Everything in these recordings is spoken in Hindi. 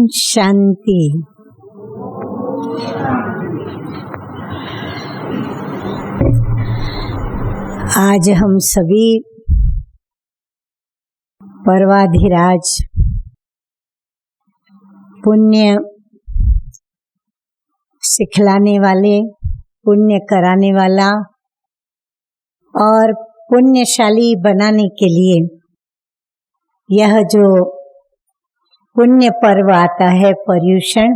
शांति। आज हम सभी पर्वाधिराज पुण्य सिखलाने वाले, पुण्य कराने वाला और पुण्यशाली बनाने के लिए यह जो पुण्य पर्व आता है पर्युषण,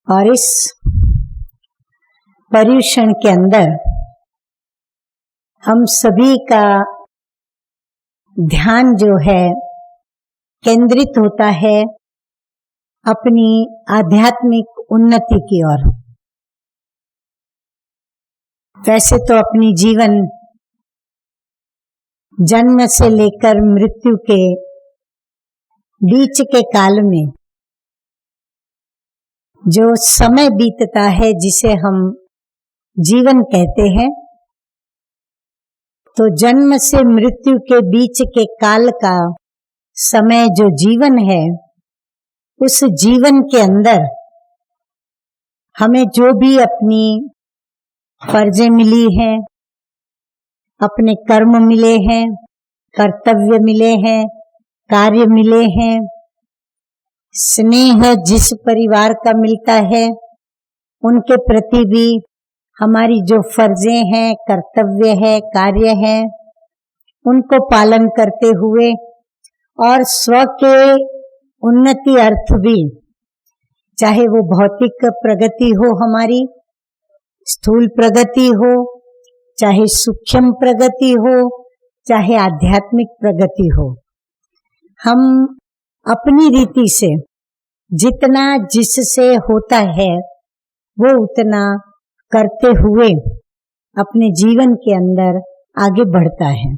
और इस पर्युषण के अंदर हम सभी का ध्यान जो है केंद्रित होता है अपनी आध्यात्मिक उन्नति की ओर। वैसे तो अपनी जीवन जन्म से लेकर मृत्यु के बीच के काल में जो समय बीतता है जिसे हम जीवन कहते हैं, तो जन्म से मृत्यु के बीच के काल का समय जो जीवन है, उस जीवन के अंदर हमें जो भी अपनी फर्जें मिली हैं, अपने कर्म मिले हैं, कर्तव्य मिले हैं, कार्य मिले हैं, स्नेह जिस परिवार का मिलता है उनके प्रति भी हमारी जो फर्जें हैं, कर्तव्य है, कार्य है, उनको पालन करते हुए और स्व के उन्नति अर्थ भी, चाहे वो भौतिक प्रगति हो, हमारी स्थूल प्रगति हो, चाहे सूक्ष्म प्रगति हो, चाहे आध्यात्मिक प्रगति हो, हम अपनी रीति से जितना जिससे होता है वो उतना करते हुए अपने जीवन के अंदर आगे बढ़ता है।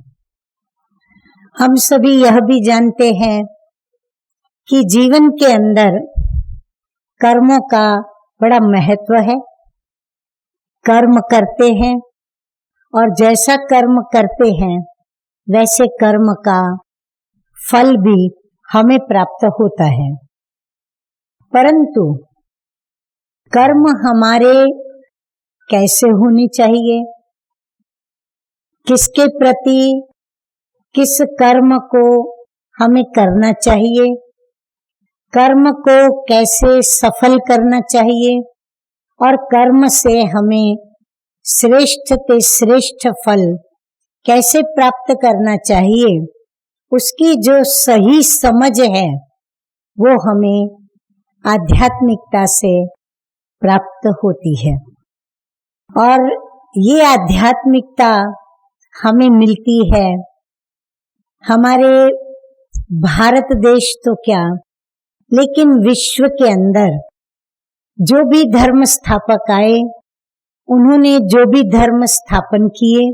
हम सभी यह भी जानते हैं कि जीवन के अंदर कर्मों का बड़ा महत्व है। कर्म करते हैं और जैसा कर्म करते हैं वैसे कर्म का फल भी हमें प्राप्त होता है। परंतु कर्म हमारे कैसे होने चाहिए, किसके प्रति किस कर्म को हमें करना चाहिए, कर्म को कैसे सफल करना चाहिए और कर्म से हमें श्रेष्ठ से श्रेष्ठ फल कैसे प्राप्त करना चाहिए, उसकी जो सही समझ है वो हमें आध्यात्मिकता से प्राप्त होती है। और ये आध्यात्मिकता हमें मिलती है हमारे भारत देश तो क्या, लेकिन विश्व के अंदर जो भी धर्म स्थापक आए, उन्होंने जो भी धर्म स्थापन किए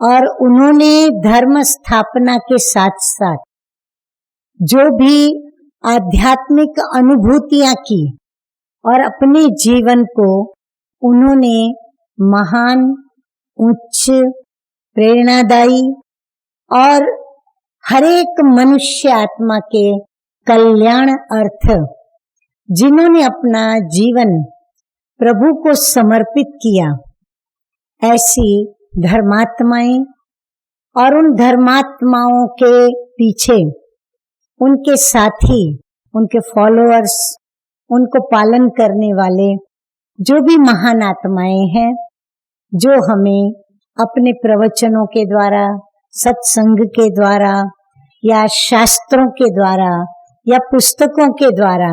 और उन्होंने धर्म स्थापना के साथ साथ जो भी आध्यात्मिक अनुभूतियां की और अपने जीवन को उन्होंने महान, उच्च, प्रेरणादायी और हर एक मनुष्य आत्मा के कल्याण अर्थ जिन्होंने अपना जीवन प्रभु को समर्पित किया, ऐसी धर्मात्माएं और उन धर्मात्माओं के पीछे उनके साथी, उनके फॉलोअर्स, उनको पालन करने वाले जो भी महान आत्माएं हैं, जो हमें अपने प्रवचनों के द्वारा, सत्संग के द्वारा या शास्त्रों के द्वारा या पुस्तकों के द्वारा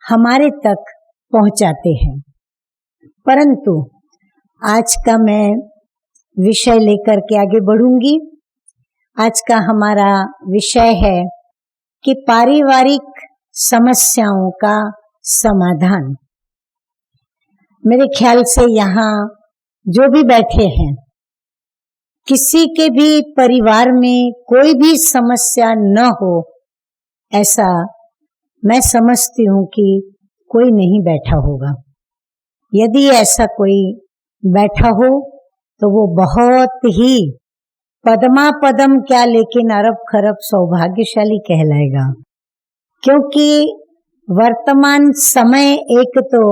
हमारे तक पहुंचाते हैं। परंतु आज का मैं विषय लेकर के आगे बढ़ूंगी। आज का हमारा विषय है कि पारिवारिक समस्याओं का समाधान। मेरे ख्याल से यहाँ जो भी बैठे हैं, किसी के भी परिवार में कोई भी समस्या न हो, ऐसा मैं समझती हूँ कि कोई नहीं बैठा होगा। यदि ऐसा कोई बैठा हो तो वो बहुत ही पदमा पदम क्या, लेकिन अरब खरब सौभाग्यशाली कहलाएगा। क्योंकि वर्तमान समय एक तो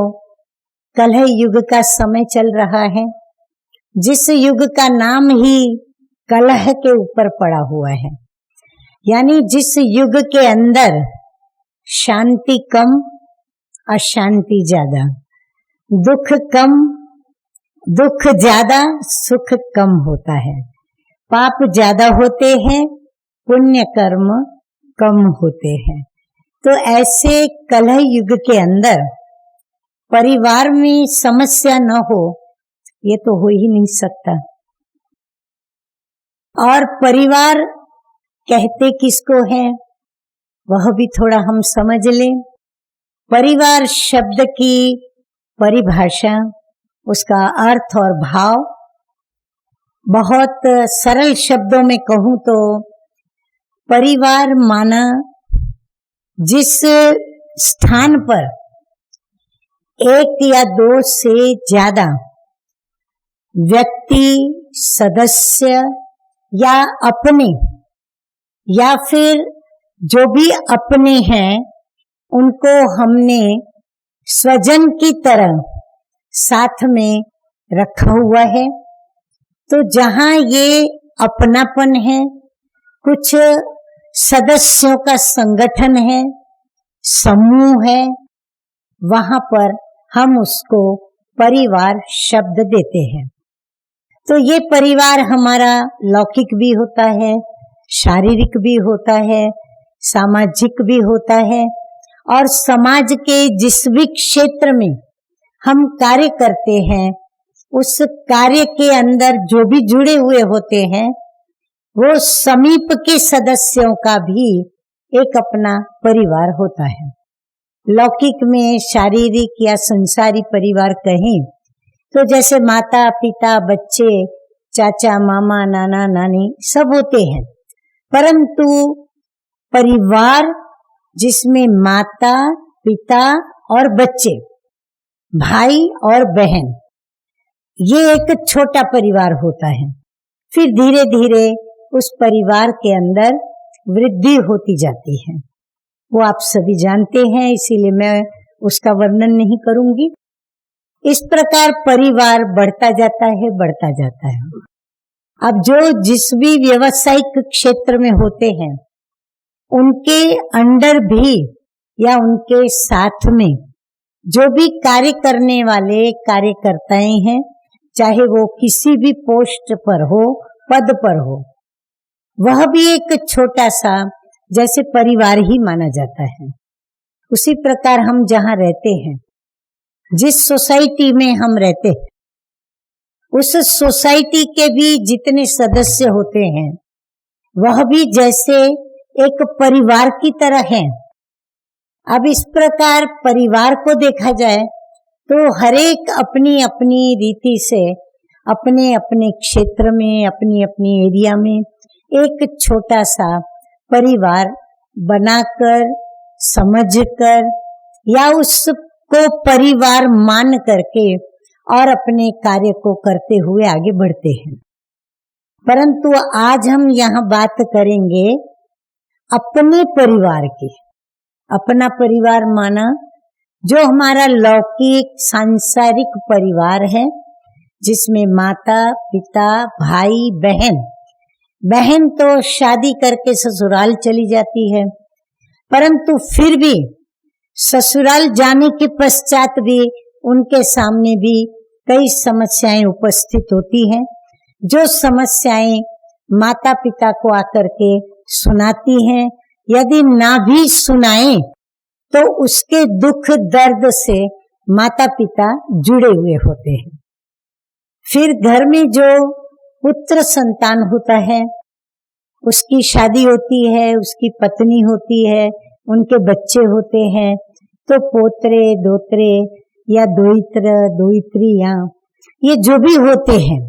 कलह युग का समय चल रहा है, जिस युग का नाम ही कलह के ऊपर पड़ा हुआ है। यानी जिस युग के अंदर शांति कम, अशांति ज्यादा, दुख कम, दुख ज्यादा, सुख कम होता है, पाप ज्यादा होते हैं, पुण्य कर्म कम होते हैं। तो ऐसे कलह युग के अंदर परिवार में समस्या न हो, ये तो हो ही नहीं सकता। और परिवार कहते किसको है, वह भी थोड़ा हम समझ लें। परिवार शब्द की परिभाषा, उसका अर्थ और भाव बहुत सरल शब्दों में कहूं तो परिवार माना जिस स्थान पर एक या दो से ज्यादा व्यक्ति, सदस्य या अपने या फिर जो भी अपने हैं उनको हमने स्वजन की तरह साथ में रखा हुआ है। तो जहां ये अपनापन है, कुछ सदस्यों का संगठन है, समूह है, वहां पर हम उसको परिवार शब्द देते हैं। तो ये परिवार हमारा लौकिक भी होता है, शारीरिक भी होता है, सामाजिक भी होता है, और समाज के जिस भी क्षेत्र में हम कार्य करते हैं उस कार्य के अंदर जो भी जुड़े हुए होते हैं वो समीप के सदस्यों का भी एक अपना परिवार होता है। लौकिक में शारीरिक या संसारी परिवार कहें तो जैसे माता पिता, बच्चे, चाचा मामा, नाना नानी सब होते हैं, परंतु परिवार जिसमें माता पिता और बच्चे, भाई और बहन, ये एक छोटा परिवार होता है। फिर धीरे धीरे उस परिवार के अंदर वृद्धि होती जाती है, वो आप सभी जानते हैं, इसीलिए मैं उसका वर्णन नहीं करूंगी। इस प्रकार परिवार बढ़ता जाता है, बढ़ता जाता है। अब जो जिस भी व्यवसायिक क्षेत्र में होते हैं उनके अंडर भी या उनके साथ में जो भी कार्य करने वाले कार्यकर्ताएं हैं, चाहे वो किसी भी पोस्ट पर हो, पद पर हो, वह भी एक छोटा सा जैसे परिवार ही माना जाता है। उसी प्रकार हम जहाँ रहते हैं, जिस सोसाइटी में हम रहते हैं, उस सोसाइटी के भी जितने सदस्य होते हैं वह भी जैसे एक परिवार की तरह है। अब इस प्रकार परिवार को देखा जाए तो हरेक अपनी अपनी रीति से अपने अपने क्षेत्र में, अपनी अपनी एरिया में एक छोटा सा परिवार बनाकर, समझकर या उसको परिवार मान करके और अपने कार्य को करते हुए आगे बढ़ते हैं। परंतु आज हम यहाँ बात करेंगे अपने परिवार की। अपना परिवार माना जो हमारा लौकिक सांसारिक परिवार है, जिसमें माता पिता, भाई बहन, बहन तो शादी करके ससुराल चली जाती है, परंतु फिर भी ससुराल जाने के पश्चात भी उनके सामने भी कई समस्याएं उपस्थित होती हैं, जो समस्याएं माता पिता को आकर के सुनाती हैं। यदि ना भी सुनाएं तो उसके दुख दर्द से माता पिता जुड़े हुए होते हैं। फिर घर में जो पुत्र संतान होता है, उसकी शादी होती है, उसकी पत्नी होती है, उनके बच्चे होते हैं, तो पोतरे दोतरे या दोहित्र दोहित्रियां, ये जो भी होते हैं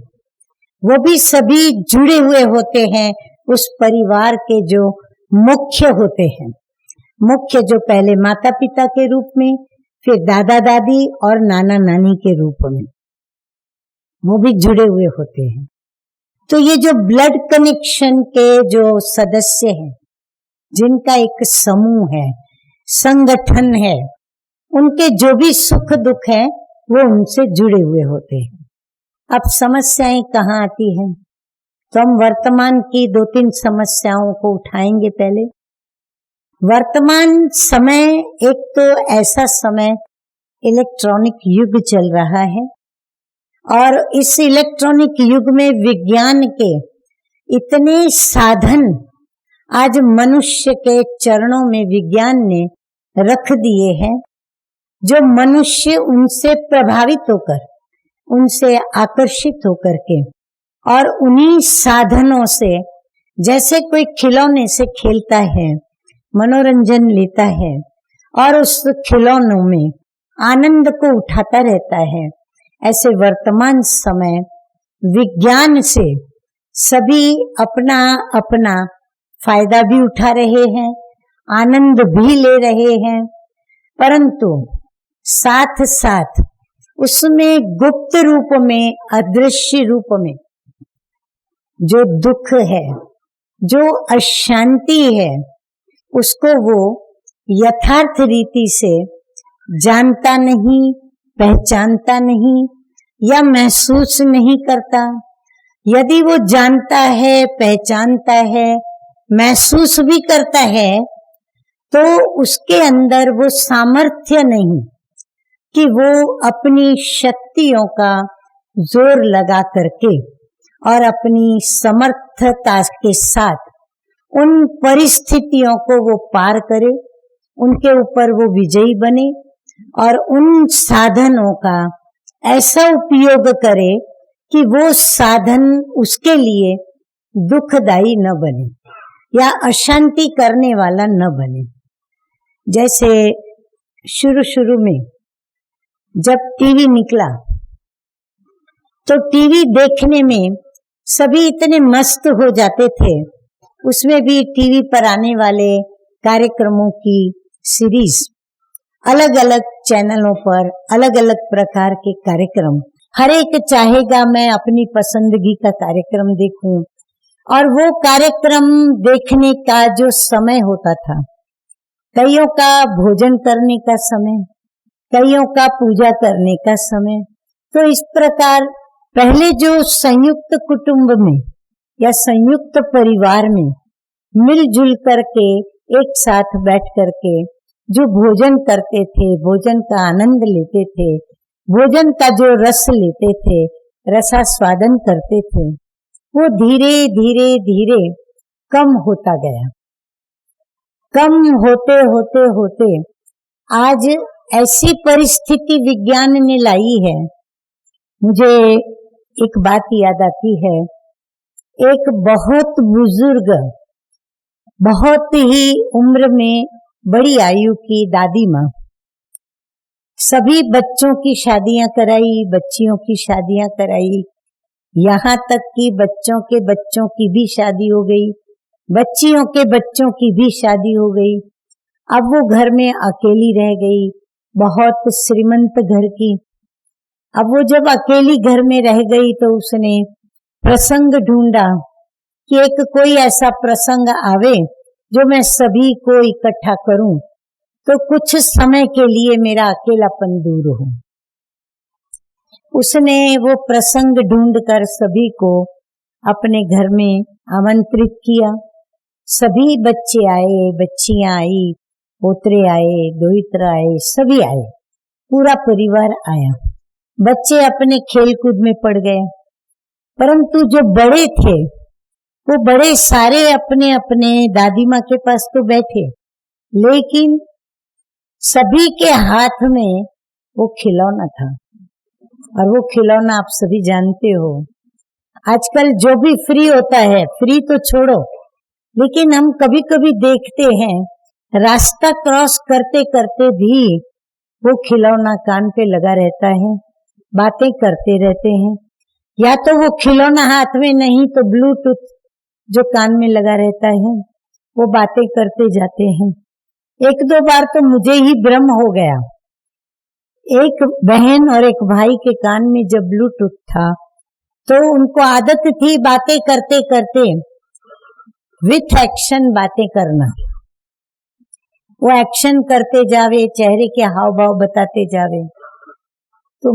वो भी सभी जुड़े हुए होते हैं उस परिवार के जो मुख्य होते हैं। मुख्य जो पहले माता पिता के रूप में, फिर दादा दादी और नाना नानी के रूप में, वो भी जुड़े हुए होते हैं। तो ये जो ब्लड कनेक्शन के जो सदस्य हैं, जिनका एक समूह है, संगठन है, उनके जो भी सुख दुख है वो उनसे जुड़े हुए होते हैं। अब समस्याएं कहाँ आती हैं, तो हम वर्तमान की 2-3 समस्याओं को उठाएंगे। पहले वर्तमान समय, एक तो ऐसा समय इलेक्ट्रॉनिक युग चल रहा है और इस इलेक्ट्रॉनिक युग में विज्ञान के इतने साधन आज मनुष्य के चरणों में विज्ञान ने रख दिए हैं, जो मनुष्य उनसे प्रभावित होकर, उनसे आकर्षित होकर के और उन्हीं साधनों से, जैसे कोई खिलौने से खेलता है, मनोरंजन लेता है और उस खिलौनों में आनंद को उठाता रहता है, ऐसे वर्तमान समय विज्ञान से सभी अपना अपना फायदा भी उठा रहे हैं, आनंद भी ले रहे हैं, परंतु साथ साथ उसमें गुप्त रूप में, अदृश्य रूप में जो दुख है, जो अशांति है, उसको वो यथार्थ रीति से जानता नहीं, पहचानता नहीं या महसूस नहीं करता। यदि वो जानता है, पहचानता है, महसूस भी करता है, तो उसके अंदर वो सामर्थ्य नहीं कि वो अपनी शक्तियों का जोर लगा करके और अपनी समर्थता के साथ उन परिस्थितियों को वो पार करे, उनके ऊपर वो विजयी बने और उन साधनों का ऐसा उपयोग करे कि वो साधन उसके लिए दुखदायी न बने या अशांति करने वाला न बने। जैसे शुरू में जब टीवी निकला तो टीवी देखने में सभी इतने मस्त हो जाते थे। उसमें भी टीवी पर आने वाले कार्यक्रमों की सीरीज, अलग अलग चैनलों पर अलग अलग प्रकार के कार्यक्रम, हर एक चाहेगा मैं अपनी पसंदगी का कार्यक्रम देखूं। और वो कार्यक्रम देखने का जो समय होता था, कईयों का भोजन करने का समय, कईयों का पूजा करने का समय, तो इस प्रकार पहले जो संयुक्त कुटुंब में या संयुक्त परिवार में मिलजुल करके एक साथ बैठ करके जो भोजन करते थे, भोजन का आनंद लेते थे, भोजन का जो रस लेते थे, रसास्वादन करते थे, वो धीरे धीरे धीरे कम होता गया। कम होते होते होते आज ऐसी परिस्थिति विज्ञान ने लाई है। मुझे एक बात याद आती है, एक बहुत बुजुर्ग, बहुत ही उम्र में बड़ी आयु की दादी माँ सभी बच्चों की शादियां कराई, बच्चियों की शादियां कराई, यहाँ तक कि बच्चों की भी शादी हो गई, बच्चियों के बच्चों की भी शादी हो गई। अब वो घर में अकेली रह गई, बहुत श्रीमंत घर की। अब वो जब अकेली घर में रह गई तो उसने प्रसंग ढूंढा कि एक कोई ऐसा प्रसंग आवे जो मैं सभी को इकट्ठा करूं, तो कुछ समय के लिए मेरा अकेलापन दूर हो। उसने वो प्रसंग ढूंढकर सभी को अपने घर में आमंत्रित किया। सभी बच्चे आए, बच्चियां आई, पोतरे आए, दोहित्र आए, सभी आए, पूरा परिवार आया। बच्चे अपने खेलकूद में पड़ गए, परंतु जो बड़े थे वो बड़े सारे अपने अपने दादी माँ के पास तो बैठे, लेकिन सभी के हाथ में वो खिलौना था। और वो खिलौना आप सभी जानते हो, आजकल जो भी फ्री होता है, फ्री तो छोड़ो, लेकिन हम कभी कभी देखते हैं रास्ता क्रॉस करते करते भी वो खिलौना कान पे लगा रहता है, बातें करते रहते हैं। या तो वो खिलौना हाथ में नहीं तो ब्लूटूथ जो कान में लगा रहता है, वो बातें करते जाते हैं। एक दो बार तो मुझे ही भ्रम हो गया। एक बहन और एक भाई के कान में जब ब्लूटूथ था तो उनको आदत थी बातें करते करते विथ एक्शन बातें करना। वो एक्शन करते जावे, चेहरे के हाव भाव बताते जावे। तो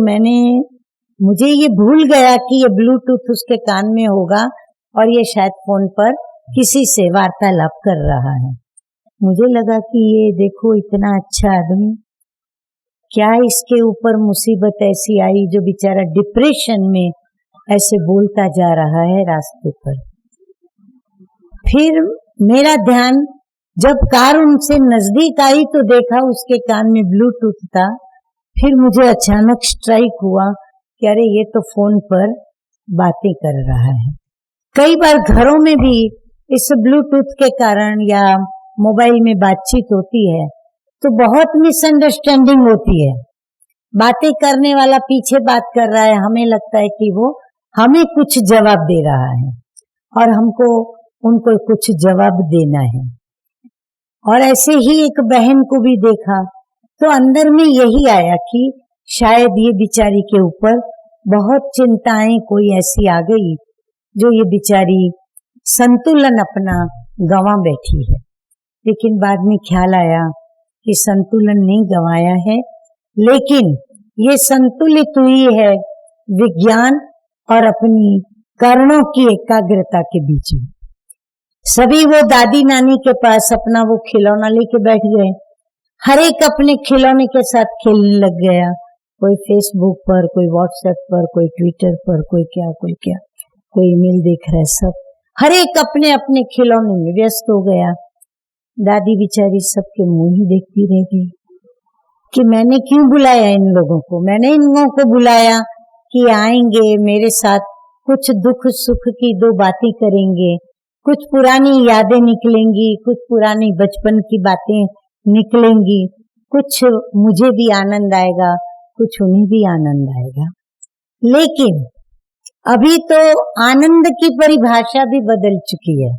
मुझे ये भूल गया कि ये ब्लूटूथ उसके कान में होगा और ये शायद फोन पर किसी से वार्तालाप कर रहा है। मुझे लगा कि ये देखो इतना अच्छा आदमी, क्या इसके ऊपर मुसीबत ऐसी आई जो बेचारा डिप्रेशन में ऐसे बोलता जा रहा है रास्ते पर। फिर मेरा ध्यान जब कार उनसे नजदीक आई तो देखा उसके कान में ब्लूटूथ था। फिर मुझे अचानक स्ट्राइक हुआ कि अरे ये तो फोन पर बातें कर रहा है। कई बार घरों में भी इस ब्लूटूथ के कारण या मोबाइल में बातचीत होती है तो बहुत मिसअंडरस्टैंडिंग होती है। बातें करने वाला पीछे बात कर रहा है, हमें लगता है कि वो हमें कुछ जवाब दे रहा है और हमको उनको कुछ जवाब देना है। और ऐसे ही एक बहन को भी देखा तो अंदर में यही आया कि शायद ये बिचारी के ऊपर बहुत चिंताएं कोई ऐसी आ गई जो ये बिचारी संतुलन अपना गंवा बैठी है। लेकिन बाद में ख्याल आया कि संतुलन नहीं गंवाया है, लेकिन ये संतुलित हुई है विज्ञान और अपनी कर्णों की एकाग्रता के बीच में। सभी वो दादी नानी के पास अपना वो खिलौना लेके बैठ गए, हर एक अपने खिलौने के साथ खेलने लग गया। कोई फेसबुक पर, कोई व्हाट्सएप पर, कोई ट्विटर पर, कोई क्या, कोई ईमेल देख रहा है। सब हर एक अपने अपने खिलौने में व्यस्त हो गया। दादी बेचारी सबके मुंह ही देखती रह गई कि मैंने क्यों बुलाया इन लोगों को। मैंने इन लोगों को बुलाया कि आएंगे मेरे साथ, कुछ दुख सुख की दो बातें करेंगे, कुछ पुरानी यादें निकलेंगी, कुछ पुरानी बचपन की बातें निकलेंगी, कुछ मुझे भी आनंद आएगा, कुछ उन्हें भी आनंद आएगा। लेकिन अभी तो आनंद की परिभाषा भी बदल चुकी है।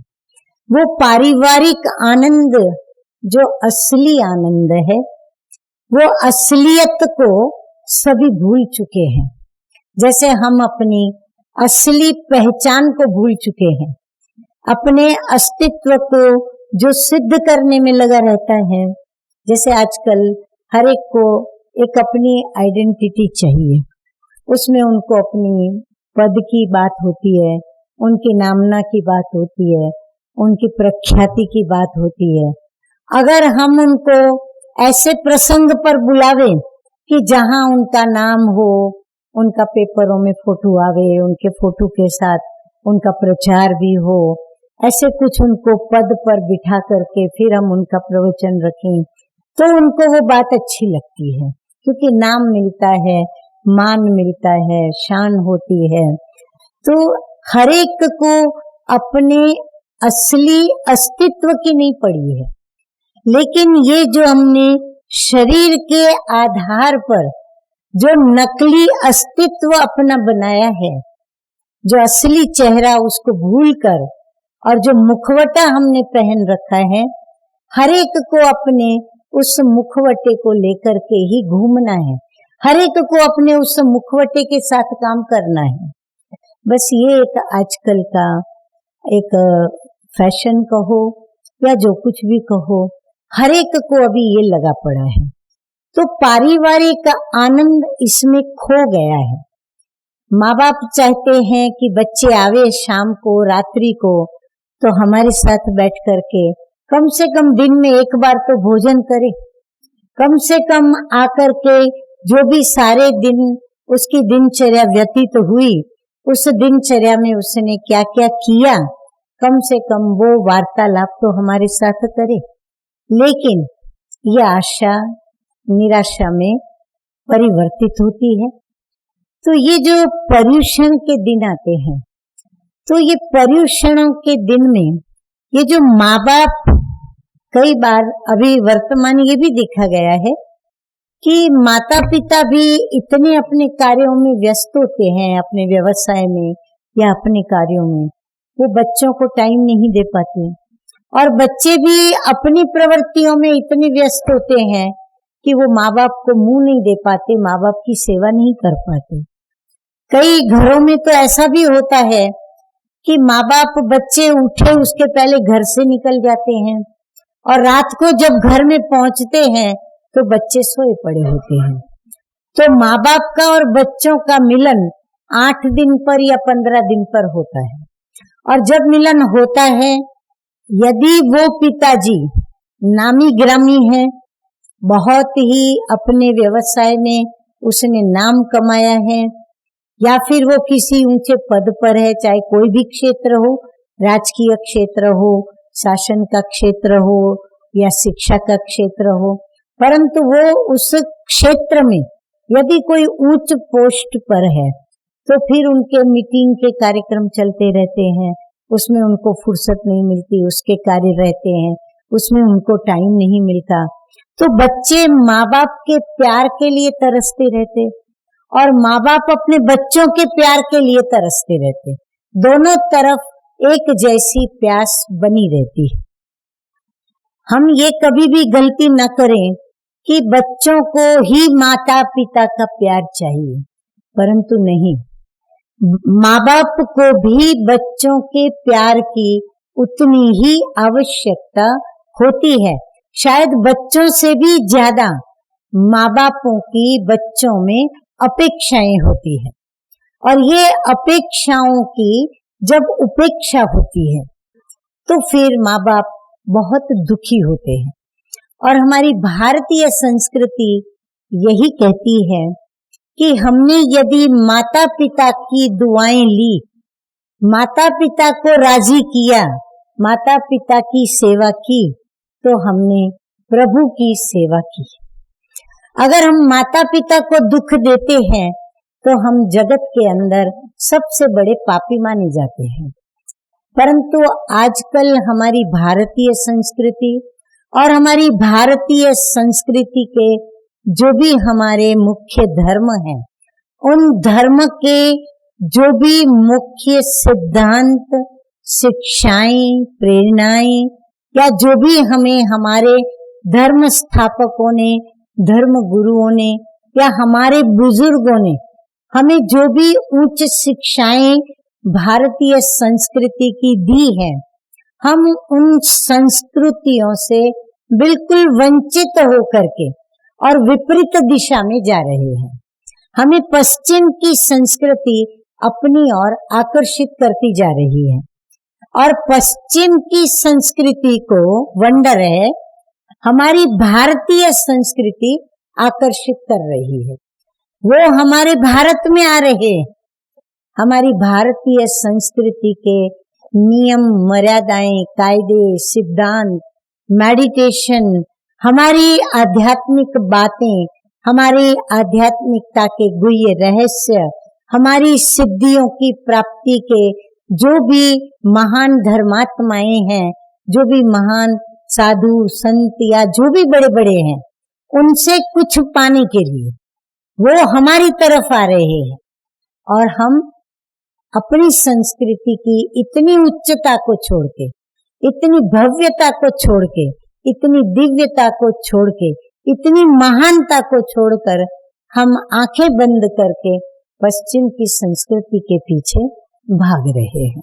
वो पारिवारिक आनंद जो असली आनंद है, वो असलियत को सभी भूल चुके हैं। जैसे हम अपनी असली पहचान को भूल चुके हैं, अपने अस्तित्व को जो सिद्ध करने में लगा रहता है। जैसे आजकल हर एक को एक अपनी आइडेंटिटी चाहिए, उसमें उनको अपनी पद की बात होती है, उनकी नामना की बात होती है, उनकी प्रख्याति की बात होती है। अगर हम उनको ऐसे प्रसंग पर बुलावे कि जहां उनका नाम हो, उनका पेपरों में फोटो आवे, उनके फोटो के साथ उनका प्रचार भी हो, ऐसे कुछ उनको पद पर बिठा करके फिर हम उनका प्रवचन रखें तो उनको वो बात अच्छी लगती है, क्योंकि नाम मिलता है, मान मिलता है, शान होती है। तो हर एक को अपने असली अस्तित्व की नहीं पड़ी है। लेकिन ये जो हमने शरीर के आधार पर जो नकली अस्तित्व अपना बनाया है, जो असली चेहरा उसको भूलकर और जो मुखवटा हमने पहन रखा है, हर एक को अपने उस मुखवटे को लेकर के ही घूमना है, हर एक को अपने उस मुखवटे के साथ काम करना है। बस ये एक आजकल का एक फैशन कहो या जो कुछ भी कहो, हर एक को अभी ये लगा पड़ा है। तो पारिवारिक आनंद इसमें खो गया है। माँ बाप चाहते हैं कि बच्चे आवे शाम को, रात्रि को, तो हमारे साथ बैठ करके कम से कम दिन में एक बार तो भोजन करे, कम से कम आकर के जो भी सारे दिन उसकी दिनचर्या व्यतीत हुई, उस दिनचर्या में उसने क्या क्या किया, कम से कम वो वार्तालाप तो हमारे साथ करे। लेकिन ये आशा निराशा में परिवर्तित होती है। तो ये जो पर्युषण के दिन आते हैं, तो ये पर्युषणों के दिन में ये जो माँ बाप, कई बार अभी वर्तमान ये भी देखा गया है कि माता पिता भी इतने अपने कार्यों में व्यस्त होते हैं, अपने व्यवसाय में या अपने कार्यों में, वो बच्चों को टाइम नहीं दे पाते। और बच्चे भी अपनी प्रवृत्तियों में इतने व्यस्त होते हैं कि वो माँ बाप को मुंह नहीं दे पाते, माँ बाप की सेवा नहीं कर पाते। कई घरों में तो ऐसा भी होता है कि माँ बाप बच्चे उठे उसके पहले घर से निकल जाते हैं, और रात को जब घर में पहुंचते हैं तो बच्चे सोए पड़े होते हैं। तो माँ बाप का और बच्चों का मिलन 8 दिन पर या 15 दिन पर होता है। और जब मिलन होता है, यदि वो पिताजी नामी ग्रामी है, बहुत ही अपने व्यवसाय में उसने नाम कमाया है, या फिर वो किसी ऊंचे पद पर है, चाहे कोई भी क्षेत्र हो, राजकीय क्षेत्र हो, शासन का क्षेत्र हो या शिक्षा का क्षेत्र हो, परंतु वो उस क्षेत्र में यदि कोई उच्च पोस्ट पर है तो फिर उनके मीटिंग के कार्यक्रम चलते रहते हैं, उसमें उनको फुर्सत नहीं मिलती, उसके कार्य रहते हैं, उसमें उनको टाइम नहीं मिलता। तो बच्चे माँ बाप के प्यार के लिए तरसते रहते और माँ बाप अपने बच्चों के प्यार के लिए तरसते रहते। दोनों तरफ एक जैसी प्यास बनी रहती है। हम ये कभी भी गलती न करें कि बच्चों को ही माता पिता का प्यार चाहिए, परंतु नहीं, माँ बाप को भी बच्चों के प्यार की उतनी ही आवश्यकता होती है। शायद बच्चों से भी ज्यादा माँ बापों की बच्चों में अपेक्षाएं होती है, और ये अपेक्षाओं की जब उपेक्षा होती है तो फिर माँ बाप बहुत दुखी होते हैं। और हमारी भारतीय संस्कृति यही कहती है कि हमने यदि माता पिता की दुआएं ली, माता पिता को राजी किया, माता पिता की सेवा की, तो हमने प्रभु की सेवा की। अगर हम माता पिता को दुख देते हैं तो हम जगत के अंदर सबसे बड़े पापी माने जाते हैं। परंतु आजकल हमारी भारतीय संस्कृति और हमारी भारतीय संस्कृति के जो भी हमारे मुख्य धर्म हैं, उन धर्म के जो भी मुख्य सिद्धांत, शिक्षाएं, प्रेरणाएं, या जो भी हमें हमारे धर्म स्थापकों ने, धर्म गुरुओं ने या हमारे बुजुर्गों ने हमें जो भी उच्च शिक्षाएं भारतीय संस्कृति की दी है, हम उन संस्कृतियों से बिल्कुल वंचित होकर के और विपरीत दिशा में जा रहे हैं। हमें पश्चिम की संस्कृति अपनी ओर आकर्षित करती जा रही है, और पश्चिम की संस्कृति को वंडर है, हमारी भारतीय संस्कृति आकर्षित कर रही है। वो हमारे भारत में आ रहे हैं। हमारी भारतीय संस्कृति के नियम, मर्यादाएं, कायदे, सिद्धांत, मेडिटेशन, हमारी आध्यात्मिक बातें, हमारी आध्यात्मिकता के गुह्य रहस्य, हमारी सिद्धियों की प्राप्ति के जो भी महान धर्मात्माएं हैं, जो भी महान साधु संत या जो भी बड़े बड़े हैं, उनसे कुछ पाने के लिए वो हमारी तरफ आ रहे हैं, और हम अपनी संस्कृति की इतनी उच्चता को छोड़ के, इतनी भव्यता को छोड़ के, इतनी दिव्यता को छोड़ के, इतनी महानता को छोड़कर हम आंखें बंद करके पश्चिम की संस्कृति के पीछे भाग रहे हैं।